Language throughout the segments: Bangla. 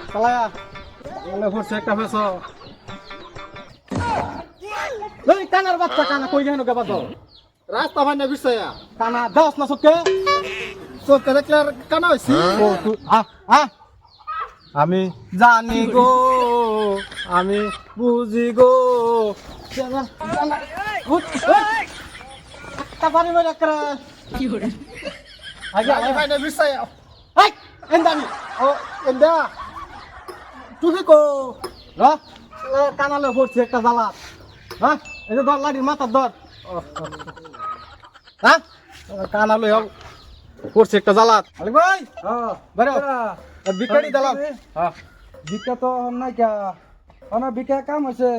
চালায়া মনে পড়ছে একটা ফেস এই কানার বাচ্চা কানা কই গেল কে বাতো রাস্তা ভাই না বিষয়া কানা দাস না সকে চোখে দেখলে আর কানা হইছি ও তুই আমি জানি গো আমি বুঝি গো তারপরে মেরে একটা কি করে আগে ভাই না বিষয়া এই এন্দানি ও এন্দা তুই কো রা কানালে পড়ছে একটা জ্বালা হ্যাঁ এই যে ধর লাঠির মাথার ধর হ্যাঁ কানালে পড়ছে একটা জ্বালা আলে ভাই বেরো বিকারি দিলাম হ্যাঁ বিকা তো নাই কা অনা বিকা কাম আছে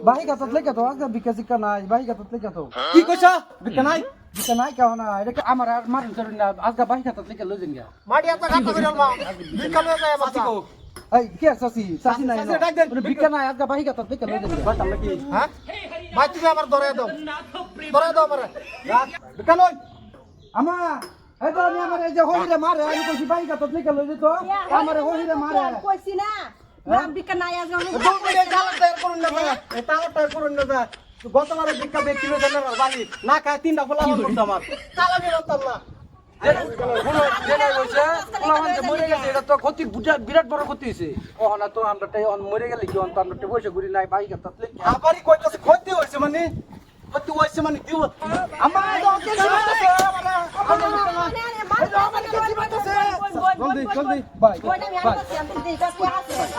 বাহি কাতত লেখা তো আজকে বিকা শিক্ষা নাই বাহি কাতত লেখা তো কি কইছা বিকা নাই বিকা নাই কা না এটা আমার আর মারুন চলুন না আজকে বাহি কাতত লেখা লইছেন গা মাটি এত কাটা কইরাল মা বিকালে যায় বাচ্চা এই কি সাসি সাসি নাই সাসি ডাক দেন। বিকা নাই আজকে বাহি কাতত লেখা লইছেন গা বাটাম নাকি হ্যাঁ ভাই তুমি আমার ধরে দাও আমারে বিকা নই আমা এই তো আমি আমার এই যে হইরে মারে আমি কইছি বাহি কাতত লেখা লইছে তো আমারে হইরে মারে কইছি না নাম বিকা নাই আজ আমি দৌড়ে জ্বালা তৈরি করুন না এই তালা তৈরি করুন না গতবারে ভিক্ষা ব্যক্তি জেনারেল বাড়ি না খায় তিনটা ফলা করতো আমার তালা বেরোতাম না যেটা হইছে পোলাপান যে মরে গেছে এটা তো ক্ষতি বিরাট বড় ক্ষতি হইছে ওহনা তো আমরাটাই মরে গেলে কি অন্ত আমরাটা পয়সা ঘুরি নাই বাহি কাতত লেখা আবারই কইতাছে ক্ষতি হইছে মানে ক্ষতি হইছে মানে কি আমার তো কেসি মারতেছে জলদি জলদি ভাই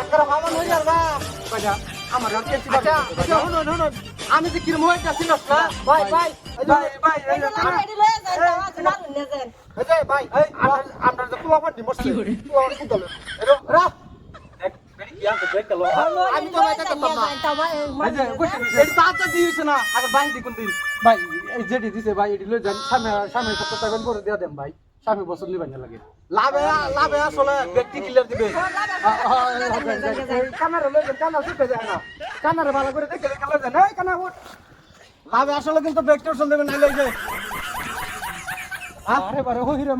আকারা মামা নই আর বা কইরা আমার আর কেসি আচ্ছা মারতেছে আচ্ছা শুনুন শুনুন আমি যে কিরম হইতা চিনস না ভাই ভাই ভাই এই যে ভাই আমরা যে পোলাপান দি মরছে পোলাপান কুদলে এরো রা দেখ বেরি কি আছে দেখ লো আমি তো ভাই কাটতাম না এই যে কইছে এই তাতা দিছ না আগে বাইন দি কোন দিন ভাই এই যেটি দিছে ভাই এটি লই যান সামনে সপ্তাহ টাকা করে দিয়া দেন ভাই সামনে বছর নিবান না লাগে লাভে আসলে ব্যক্তি ক্লিয়ার দিবে কানারে লই যান কানা সুতে যায় না কানারে ভালো করে দেখে দেখে লই যান এই কানা উঠ লাভে আসলে কিন্তু ব্যক্তি শুনতে না লইছে আরে বারে হইরে